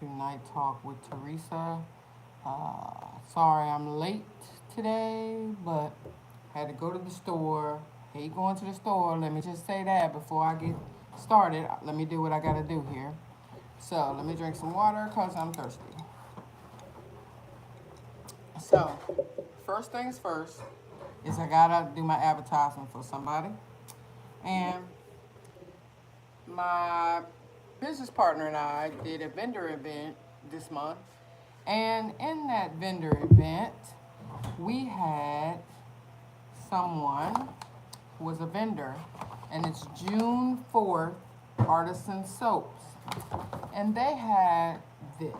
to Night Talk with Teresa. Sorry I'm late today, but had to go to the store. Hate going to the store. Let me just say that before I get started. Let me do what I gotta do here. So let me drink some water because I'm thirsty. So, first things first is I gotta do my advertising for somebody. And my business partner and I did a vendor event this month. And in that vendor event, we had someone who was a vendor, and it's June 4th Artisan Soaps. And they had this.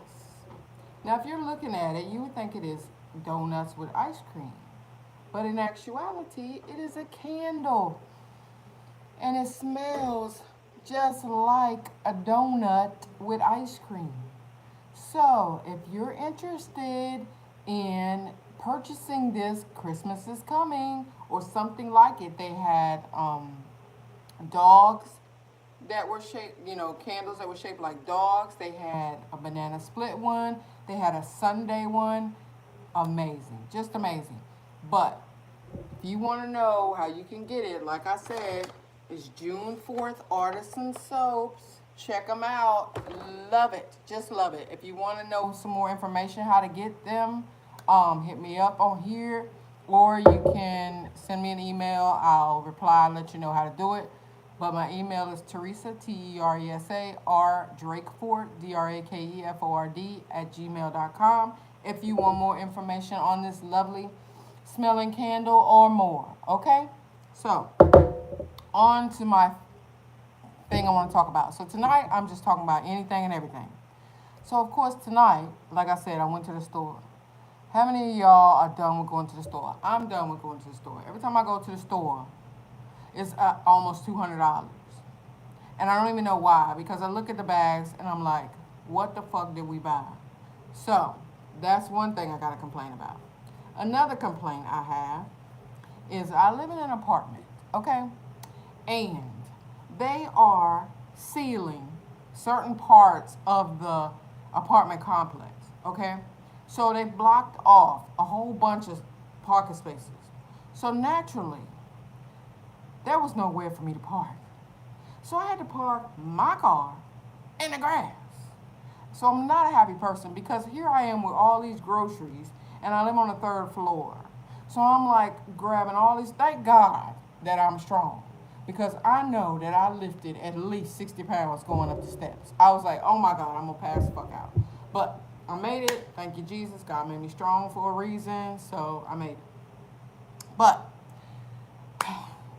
Now, if you're looking at it, you would think it is donuts with ice cream. But in actuality, it is a candle. And it smells just like a donut with ice cream. So, if you're interested in purchasing this, Christmas is coming, or something like it, they had dogs that were shaped, candles that were shaped like dogs. They had a banana split one. They had a Sunday one. Amazing, just amazing. But if you want to know how you can get it, like I said, it's June 4th Artisan Soaps. Check them out. Love it. Just love it. If you want to know some more information how to get them, hit me up on here, or you can send me an email. I'll reply, let you know how to do it. But my email is Teresa, Teresa, R Drakeford, Drakeford @gmail.com. If you want more information on this lovely smelling candle or more. Okay? So, on to my thing I want to talk about. So tonight I'm just talking about anything and everything. So of course tonight, like I said, I went to the store. How many of y'all are done with going to the store? I'm done with going to the store. Every time I go to the store, it's almost $200. And I don't even know why, because I look at the bags and I'm like, what the fuck did we buy? So that's one thing I gotta complain about. Another complaint I have is I live in an apartment, okay? And they are sealing certain parts of the apartment complex, okay? So they blocked off a whole bunch of parking spaces. So naturally, there was nowhere for me to park. So I had to park my car in the grass. So I'm not a happy person because here I am with all these groceries and I live on the third floor. So I'm like grabbing all these, thank God that I'm strong, because I know that I lifted at least 60 pounds going up the steps. I was like, oh my God, I'm gonna pass the fuck out. But I made it. Thank you, Jesus. God made me strong for a reason, so I made it. But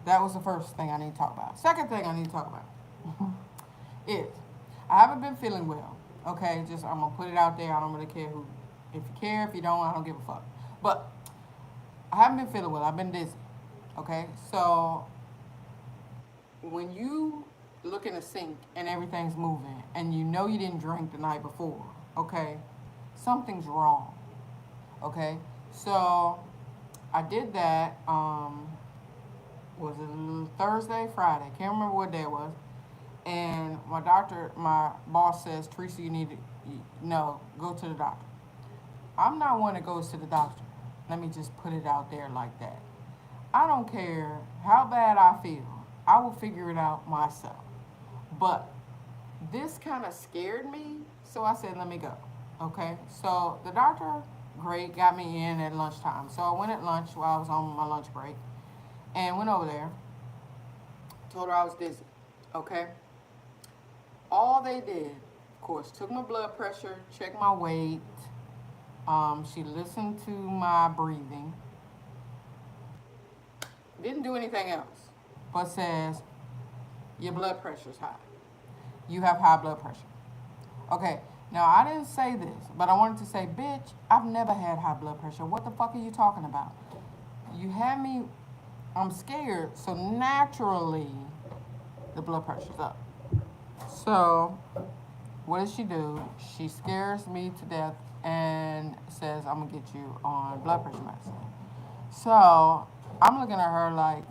that was the first thing I need to talk about. Second thing I need to talk about is I haven't been feeling well. Okay, just I'm gonna put it out there. I don't really care who. If you care, if you don't, I don't give a fuck. But I haven't been feeling well. I've been dizzy. Okay, so when you look in the sink and everything's moving and you know you didn't drink the night before, okay, something's wrong. Okay, so I did that. Was it Thursday, Friday? Can't remember what day it was. And my boss says, Teresa, you need to, no, go to the doctor. I'm not one that goes to the doctor. Let me just put it out there like that. I don't care how bad I feel. I will figure it out myself. But this kind of scared me, so I said, let me go. Okay? So the doctor, great, got me in at lunchtime. So I went at lunch while I was on my lunch break and went over there. Told her I was dizzy. Okay? All they did, of course, took my blood pressure, checked my weight. She listened to my breathing. Didn't do anything else, but says, your blood pressure's high. You have high blood pressure. Okay, now I didn't say this, but I wanted to say, bitch, I've never had high blood pressure. What the fuck are you talking about? You had me, I'm scared, so naturally the blood pressure's up. So, what does she do? She scares me to death and says, I'm gonna get you on blood pressure medicine. So, I'm looking at her like,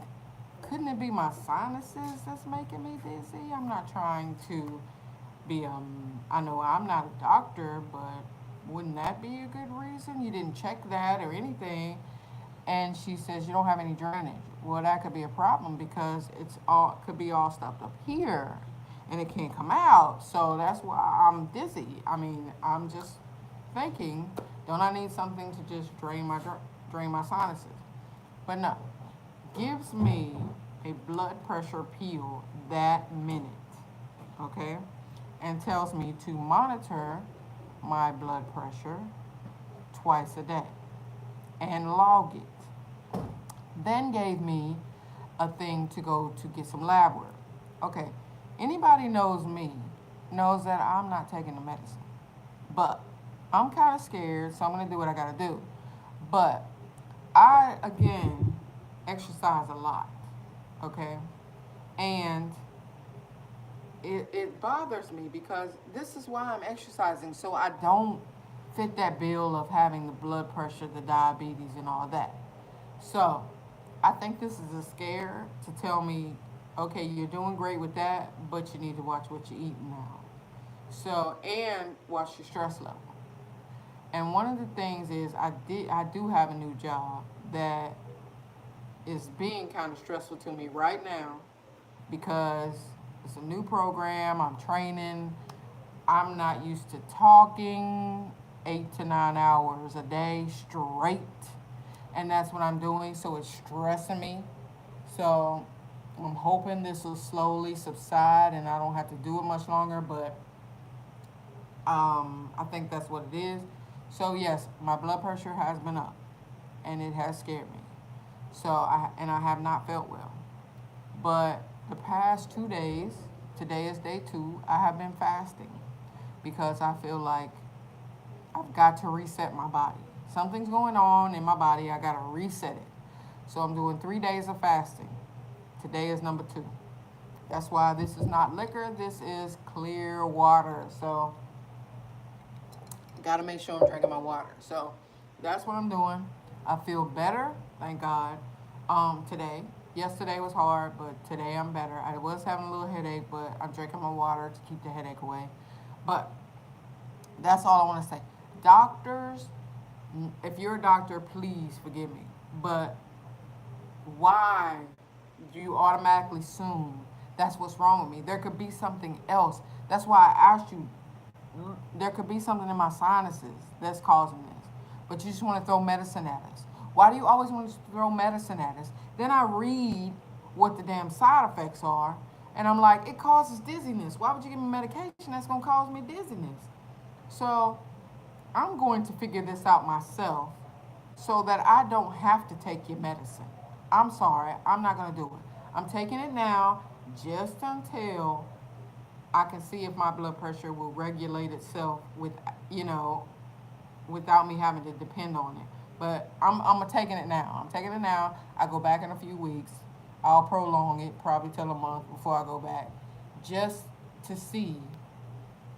couldn't it be my sinuses that's making me dizzy? I'm not trying to I know I'm not a doctor, but wouldn't that be a good reason? You didn't check that or anything. And she says you don't have any drainage. Well, that could be a problem because it's all could be all stuffed up here, and it can't come out. So that's why I'm dizzy. I mean, I'm just thinking, don't I need something to just drain my sinuses? But no, gives me a blood pressure pill that minute, okay, and tells me to monitor my blood pressure twice a day and log it. Then gave me a thing to go to get some lab work. Okay, anybody knows me knows that I'm not taking the medicine, but I'm kind of scared, so I'm gonna do what I gotta do. But I again exercise a lot, okay, and it bothers me because this is why I'm exercising, so I don't fit that bill of having the blood pressure, the diabetes, and all that. So I think this is a scare to tell me, okay, you're doing great with that, but you need to watch what you're eating now. So, and watch your stress level. And one of the things is I do have a new job that is being kind of stressful to me right now because it's a new program. I'm training. I'm not used to talking 8 to 9 hours a day straight, and that's what I'm doing. So it's stressing me. So I'm hoping this will slowly subside and I don't have to do it much longer. But I think that's what it is. So yes, my blood pressure has been up, and it has scared me. So I have not felt well. But the past 2 days, today is day 2, I have been fasting because I feel like I've got to reset my body. Something's going on in my body. I got to reset it. So I'm doing 3 days of fasting. Today is number 2. That's why this is not liquor. This is clear water. So got to make sure I'm drinking my water. So that's what I'm doing. I feel better, thank God. Today. Yesterday was hard, but today I'm better. I was having a little headache, but I'm drinking my water to keep the headache away. But that's all I want to say. Doctors, if you're a doctor, please forgive me. But why do you automatically assume that's what's wrong with me? There could be something else. That's why I asked you. There could be something in my sinuses that's causing this. But you just want to throw medicine at us. Why do you always want to throw medicine at us? Then I read what the damn side effects are, and I'm like, it causes dizziness. Why would you give me medication that's going to cause me dizziness? So I'm going to figure this out myself so that I don't have to take your medicine. I'm sorry, I'm not going to do it. I'm taking it now just until I can see if my blood pressure will regulate itself with, you know, without me having to depend on it. But I'm taking it now. I'm taking it now. I go back in a few weeks. I'll prolong it probably till a month before I go back, just to see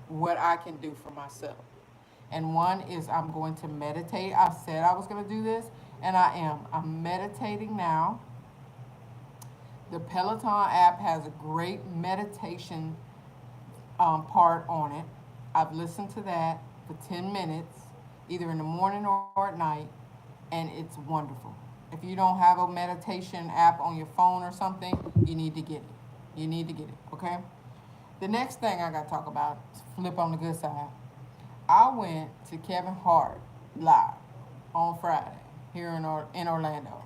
what I can do for myself. And one is I'm going to meditate. I said I was going to do this, and I am. I'm meditating now. The Peloton app has a great meditation part on it. I've listened to that for 10 minutes, either in the morning or at night, and it's wonderful. If you don't have a meditation app on your phone or something, you need to get it. You need to get it, okay? The next thing I got to talk about is flip on the good side. I went to Kevin Hart live on Friday here in Orlando.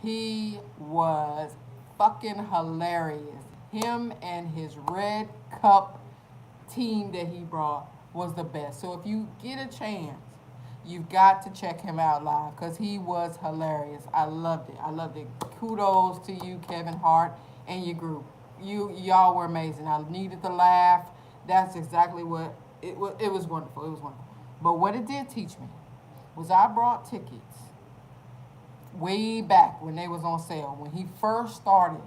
He was fucking hilarious. Him and his red cup team that he brought was the best. So if you get a chance, you've got to check him out live because he was hilarious. I loved it. I loved it. Kudos to you, Kevin Hart, and your group. Y'all were amazing. I needed to laugh. That's exactly what it was. It was wonderful. It was wonderful. But what it did teach me was I brought tickets way back when they was on sale when he first started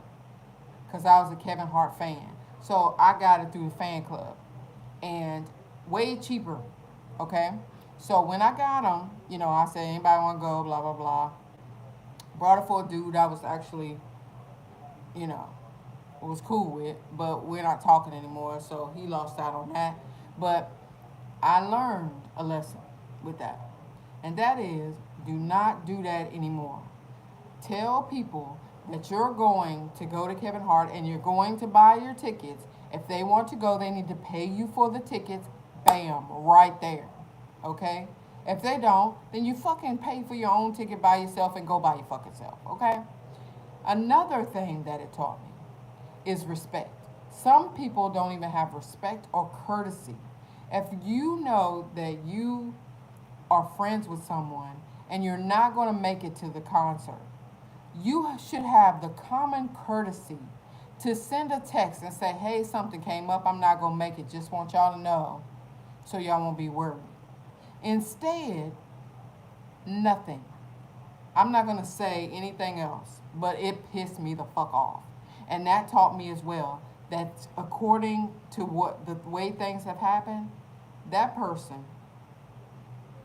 because I was a Kevin Hart fan. So I got it through the fan club and way cheaper. Okay. So when I got them, you know, I said, anybody want to go, blah, blah, blah. Brought it for a dude I was actually, you know, was cool with, but we're not talking anymore, so he lost out on that. But I learned a lesson with that, and that is do not do that anymore. Tell people that you're going to go to Kevin Hart and you're going to buy your tickets. If they want to go, they need to pay you for the tickets. Bam, right there. Okay? If they don't, then you fucking pay for your own ticket by yourself and go by your fucking self. Okay? Another thing that it taught me is respect. Some people don't even have respect or courtesy. If you know that you are friends with someone and you're not going to make it to the concert, you should have the common courtesy to send a text and say, hey, something came up, I'm not going to make it, just want y'all to know so y'all won't be worried. Instead, nothing. I'm not going to say anything else, but it pissed me the fuck off. And that taught me as well that according to what the way things have happened, that person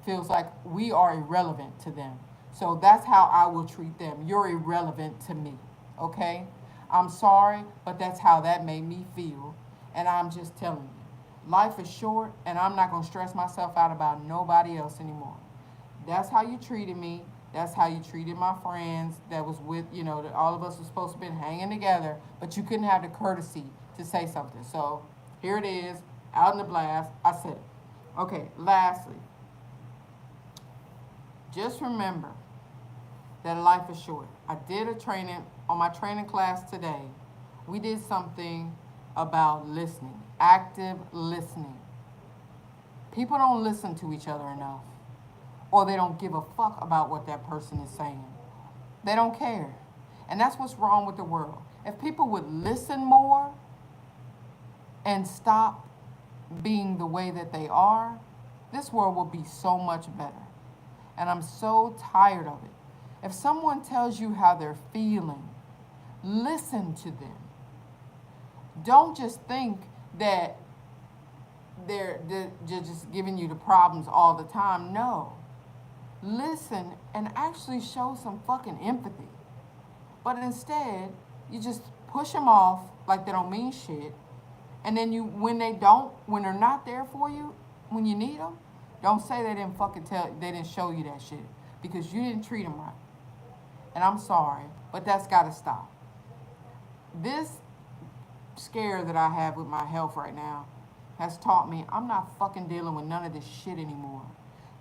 feels like we are irrelevant to them. So that's how I will treat them. You're irrelevant to me, okay? I'm sorry, but that's how that made me feel. And I'm just telling you, life is short, and I'm not going to stress myself out about nobody else anymore. That's how you treated me. That's how you treated my friends that was with, that all of us were supposed to be hanging together, but you couldn't have the courtesy to say something. So here it is, out in the blast. I said it. Okay, lastly, just remember that life is short. I did a training on my training class today. We did something about listening, active listening. People don't listen to each other enough, or they don't give a fuck about what that person is saying. They don't care. And that's what's wrong with the world. If people would listen more and stop being the way that they are, this world will be so much better. And I'm so tired of it. If someone tells you how they're feeling, listen to them. Don't just think that they're just giving you the problems all the time. No. Listen and actually show some fucking empathy. But instead, you just push them off like they don't mean shit. And then when they're not there for you, when you need them, don't say they didn't show you that shit because you didn't treat them right. And I'm sorry, but that's got to stop. This scare that I have with my health right now has taught me I'm not fucking dealing with none of this shit anymore.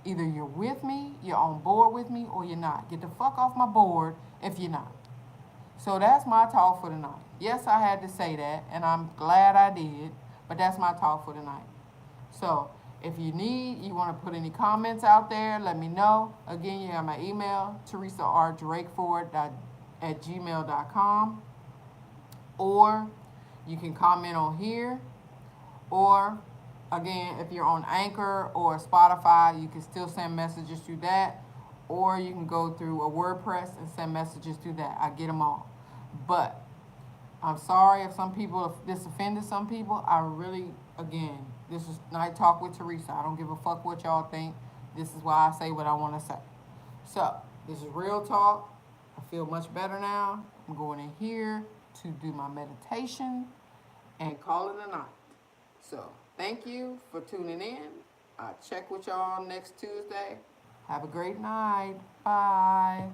Either you're with me, you're on board with me, or you're not. Get the fuck off my board if you're not. So that's my talk for tonight. Yes, I had to say that, and I'm glad I did, but that's my talk for tonight. So if you want to put any comments out there, let me know. Again, you have my email, teresardrakeford@gmail.com. Or you can comment on here. Or, again, if you're on Anchor or Spotify, you can still send messages through that. Or you can go through a WordPress and send messages through that. I get them all. But I'm sorry if this offended some people. I really, again, this is Night Talk with Teresa. I don't give a fuck what y'all think. This is why I say what I want to say. So, this is real talk. I feel much better now. I'm going in here to do my meditation and call it a night. So, thank you for tuning in. I'll check with y'all next Tuesday. Have a great night. Bye.